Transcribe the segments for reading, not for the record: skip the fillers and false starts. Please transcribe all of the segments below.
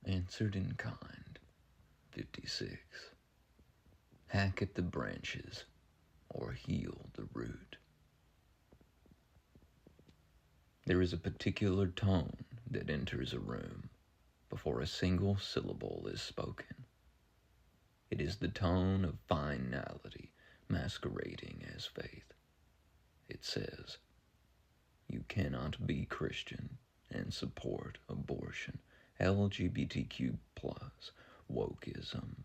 Answered in kind. 56. Hack at the branches, or heal the root. There is a particular tone that enters a room before a single syllable is spoken. It is the tone of finality masquerading as faith. It says, "You cannot be Christian and support abortion, LGBTQ+, wokeism,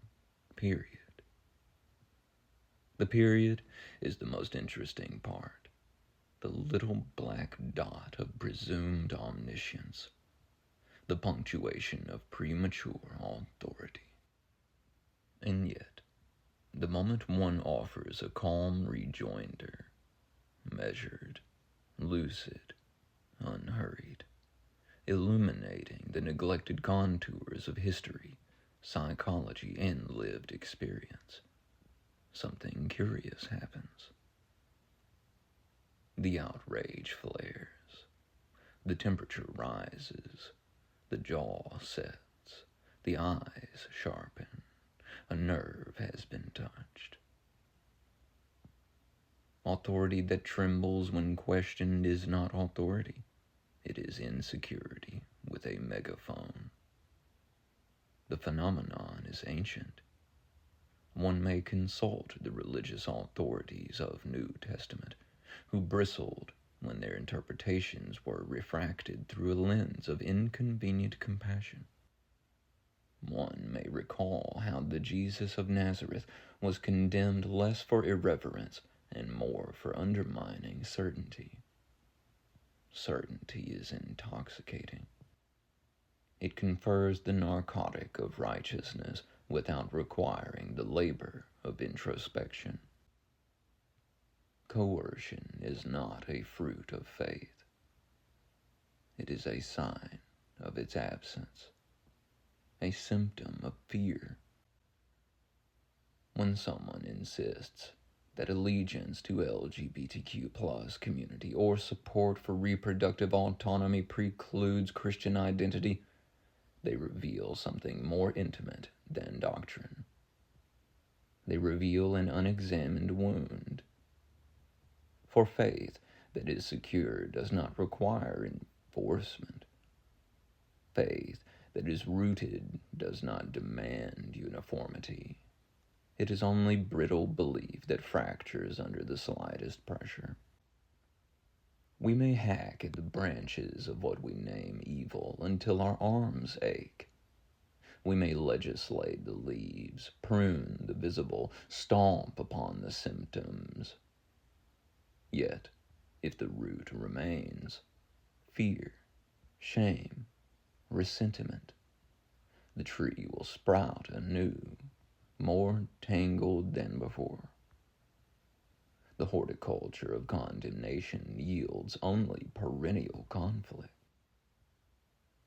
period." The period is the most interesting part, the little black dot of presumed omniscience, the punctuation of premature authority. And yet, the moment one offers a calm rejoinder, measured, lucid, unhurried, illuminating the neglected contours of history, psychology, and lived experience, something curious happens. The outrage flares, the temperature rises, the jaw sets, the eyes sharpen, a nerve has been touched. Authority that trembles when questioned is not authority. It is insecurity with a megaphone. The phenomenon is ancient. One may consult the religious authorities of New Testament, who bristled when their interpretations were refracted through a lens of inconvenient compassion. One may recall how the Jesus of Nazareth was condemned less for irreverence and more for undermining certainty. Certainty is intoxicating. It confers the narcotic of righteousness without requiring the labor of introspection. Coercion is not a fruit of faith. It is a sign of its absence, a symptom of fear. When someone insists that allegiance to LGBTQ+ community or support for reproductive autonomy precludes Christian identity, they reveal something more intimate than doctrine. They reveal an unexamined wound. For faith that is secure does not require enforcement. Faith that is rooted does not demand uniformity. It is only brittle belief that fractures under the slightest pressure. We may hack at the branches of what we name evil until our arms ache. We may legislate the leaves, prune the visible, stomp upon the symptoms. Yet, if the root remains, fear, shame, resentment, the tree will sprout anew, more tangled than before. The horticulture of condemnation yields only perennial conflict.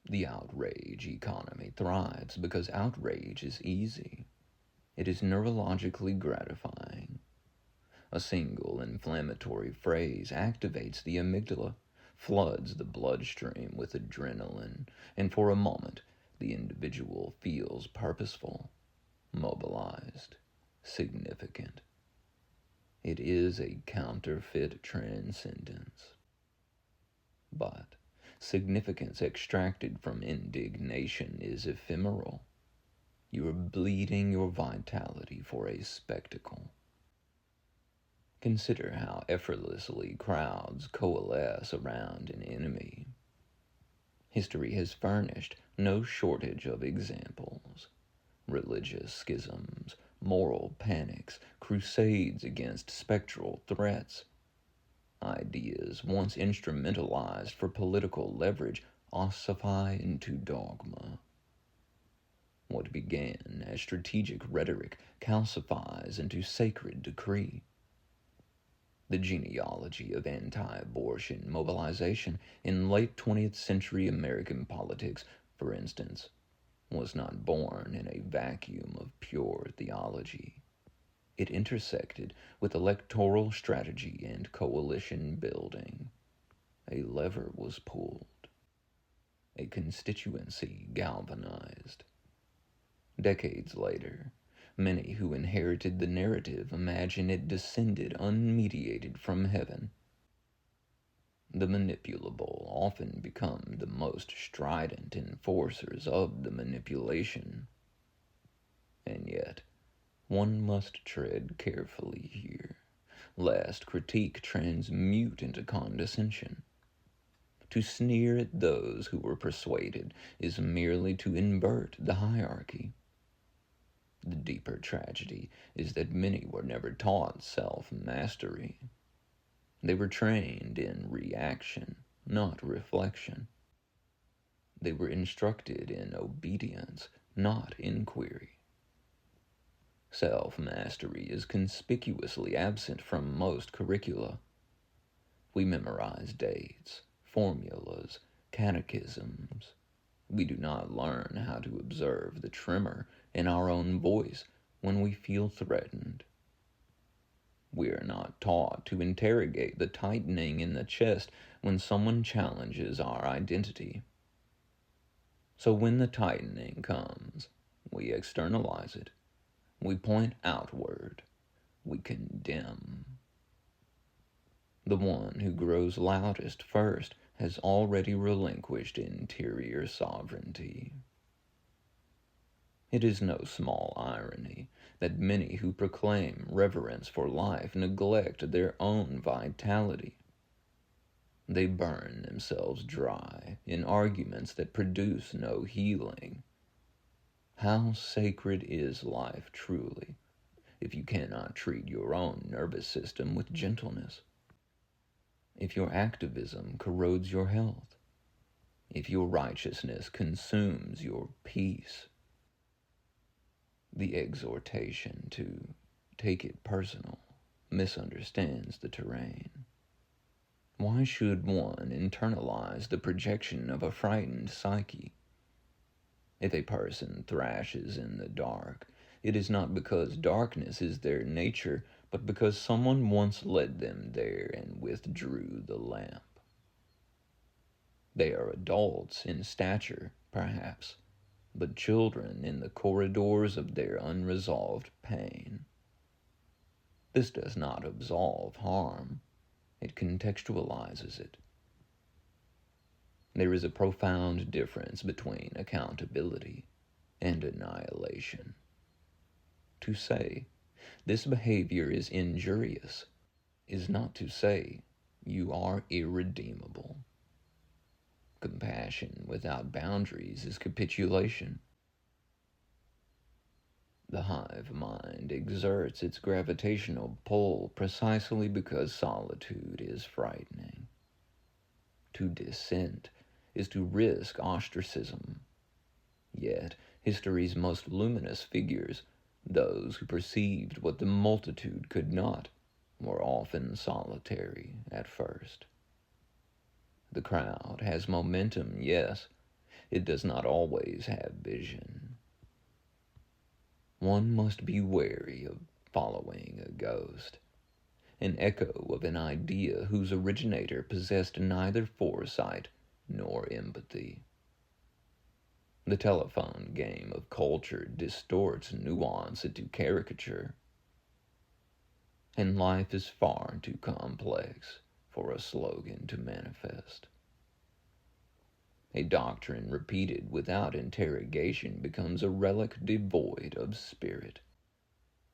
The outrage economy thrives because outrage is easy. It is neurologically gratifying. A single inflammatory phrase activates the amygdala, floods the bloodstream with adrenaline, and for a moment the individual feels purposeful, mobilized, significant. It is a counterfeit transcendence. But significance extracted from indignation is ephemeral. You are bleeding your vitality for a spectacle. Consider how effortlessly crowds coalesce around an enemy. History has furnished no shortage of examples. Religious schisms, moral panics, crusades against spectral threats. Ideas once instrumentalized for political leverage ossify into dogma. What began as strategic rhetoric calcifies into sacred decree. The genealogy of anti-abortion mobilization in late 20th century American politics, for instance, was not born in a vacuum of pure theology. It intersected with electoral strategy and coalition building. A lever was pulled. a constituency galvanized. Decades later, many who inherited the narrative imagine it descended unmediated from heaven. The manipulable often become the most strident enforcers of the manipulation. And yet, one must tread carefully here, lest critique transmute into condescension. To sneer at those who were persuaded is merely to invert the hierarchy. The deeper tragedy is that many were never taught self-mastery. They were trained in reaction, not reflection. They were instructed in obedience, not inquiry. Self-mastery is conspicuously absent from most curricula. We memorize dates, formulas, catechisms. We do not learn how to observe the tremor in our own voice when we feel threatened. We are not taught to interrogate the tightening in the chest when someone challenges our identity. So when the tightening comes, we externalize it. We point outward. We condemn. The one who grows loudest first has already relinquished interior sovereignty. It is no small irony that many who proclaim reverence for life neglect their own vitality. They burn themselves dry in arguments that produce no healing. How sacred is life truly, if you cannot treat your own nervous system with gentleness? If your activism corrodes your health? If your righteousness consumes your peace? The exhortation to take it personal misunderstands the terrain. Why should one internalize the projection of a frightened psyche? If a person thrashes in the dark, it is not because darkness is their nature, but because someone once led them there and withdrew the lamp. They are adults in stature, perhaps, but children in the corridors of their unresolved pain. This does not absolve harm. It contextualizes it. There is a profound difference between accountability and annihilation. To say, this behavior is injurious, is not to say, you are irredeemable. Compassion without boundaries is capitulation. The hive mind exerts its gravitational pull precisely because solitude is frightening. To dissent is to risk ostracism. Yet, history's most luminous figures, those who perceived what the multitude could not, were often solitary at first. The crowd has momentum, yes. It does not always have vision. One must be wary of following a ghost, an echo of an idea whose originator possessed neither foresight nor empathy. The telephone game of culture distorts nuance into caricature, and life is far too complex for a slogan to manifest. A doctrine repeated without interrogation becomes a relic devoid of spirit,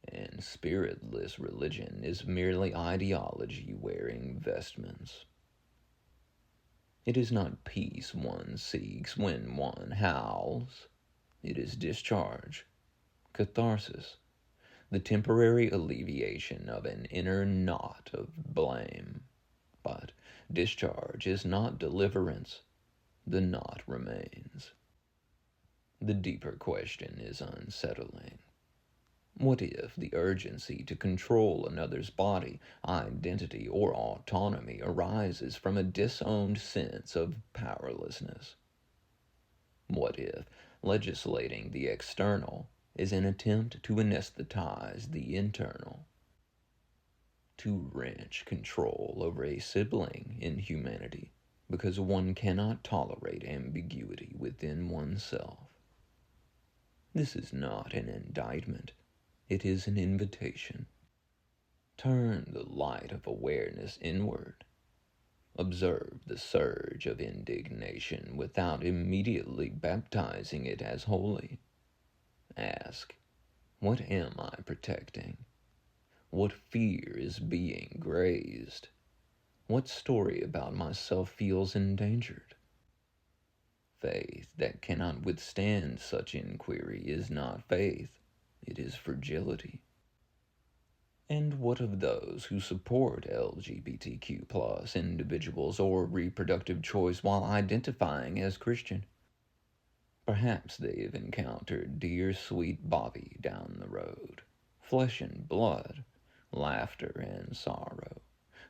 and spiritless religion is merely ideology wearing vestments. It is not peace one seeks when one howls. It is discharge, catharsis, the temporary alleviation of an inner knot of blame. But discharge is not deliverance. The knot remains. The deeper question is unsettling. What if the urgency to control another's body, identity, or autonomy arises from a disowned sense of powerlessness? What if legislating the external is an attempt to anesthetize the internal? To wrench control over a sibling in humanity because one cannot tolerate ambiguity within oneself. This is not an indictment, it is an invitation. Turn the light of awareness inward. Observe the surge of indignation without immediately baptizing it as holy. Ask, what am I protecting? What fear is being grazed? What story about myself feels endangered? Faith that cannot withstand such inquiry is not faith, it is fragility. And what of those who support LGBTQ plus individuals or reproductive choice while identifying as Christian? Perhaps they've encountered dear sweet Bobby down the road, flesh and blood, laughter and sorrow,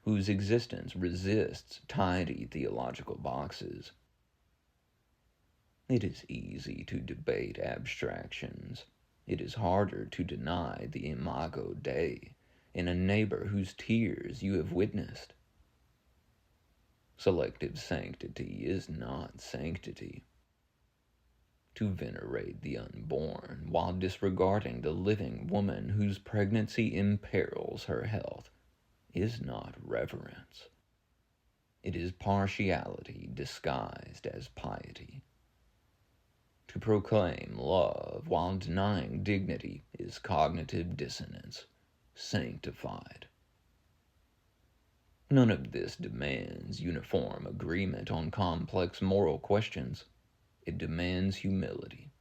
whose existence resists tidy theological boxes. It is easy to debate abstractions. It is harder to deny the imago Dei in a neighbor whose tears you have witnessed. Selective sanctity is not sanctity. To venerate the unborn while disregarding the living woman whose pregnancy imperils her health is not reverence. It is partiality disguised as piety. To proclaim love while denying dignity is cognitive dissonance, sanctified. None of this demands uniform agreement on complex moral questions. It demands humility.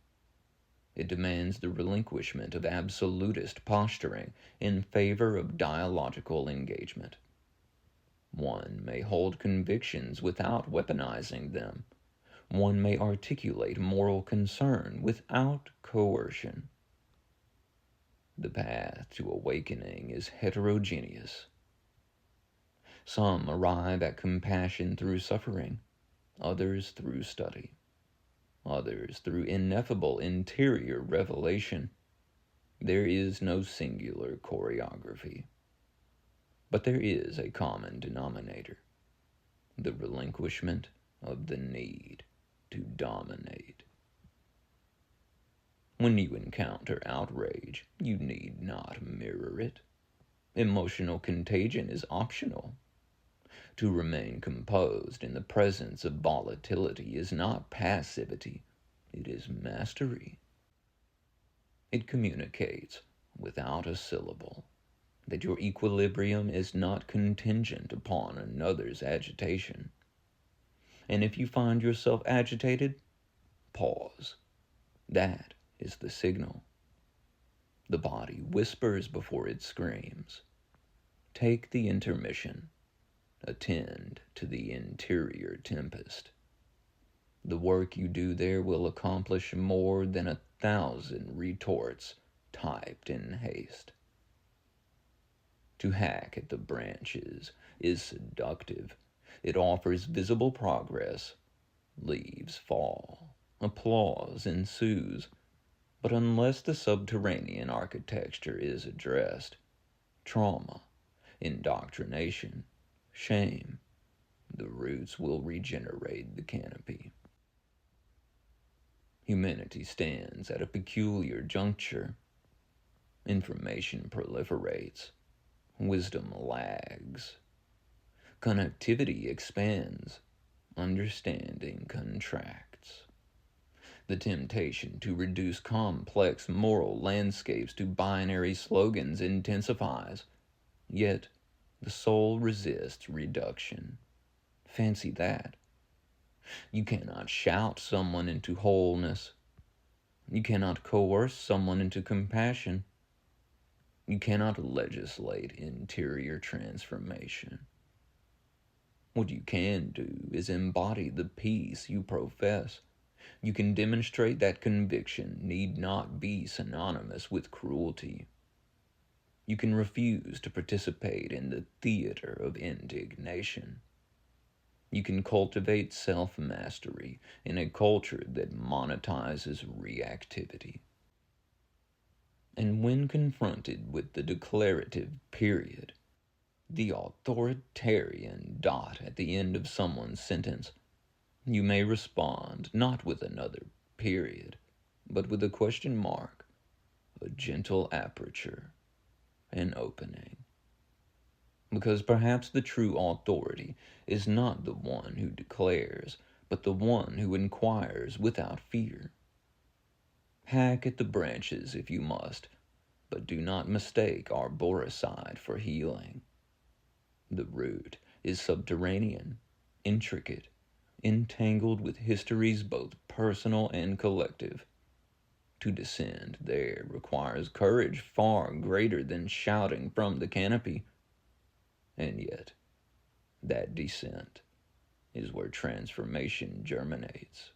It demands the relinquishment of absolutist posturing in favor of dialogical engagement. One may hold convictions without weaponizing them. One may articulate moral concern without coercion. The path to awakening is heterogeneous. Some arrive at compassion through suffering, others through study, others through ineffable interior revelation. There is no singular choreography, but there is a common denominator: the relinquishment of the need to dominate. When you encounter outrage, you need not mirror it. Emotional contagion is optional. To remain composed in the presence of volatility is not passivity, it is mastery. It communicates, without a syllable, that your equilibrium is not contingent upon another's agitation. And if you find yourself agitated, pause. That is the signal. The body whispers before it screams. Take the intermission. Attend to the interior tempest. The work you do there will accomplish more than 1,000 retorts typed in haste. To hack at the branches is seductive. It offers visible progress. Leaves fall. Applause ensues. But unless the subterranean architecture is addressed, trauma, indoctrination, shame, the roots will regenerate the canopy. Humanity stands at a peculiar juncture. Information proliferates. Wisdom lags. Connectivity expands. Understanding contracts. The temptation to reduce complex moral landscapes to binary slogans intensifies. Yet, the soul resists reduction. Fancy that. You cannot shout someone into wholeness. You cannot coerce someone into compassion. You cannot legislate interior transformation. What you can do is embody the peace you profess. You can demonstrate that conviction need not be synonymous with cruelty. You can refuse to participate in the theater of indignation. You can cultivate self-mastery in a culture that monetizes reactivity. And when confronted with the declarative period, the authoritarian dot at the end of someone's sentence, you may respond not with another period, but with a question mark, a gentle aperture, an opening. Because perhaps the true authority is not the one who declares, but the one who inquires without fear. Hack at the branches if you must, but do not mistake arboricide for healing. The root is subterranean, intricate, entangled with histories both personal and collective. To descend there requires courage far greater than shouting from the canopy. And yet, that descent is where transformation germinates.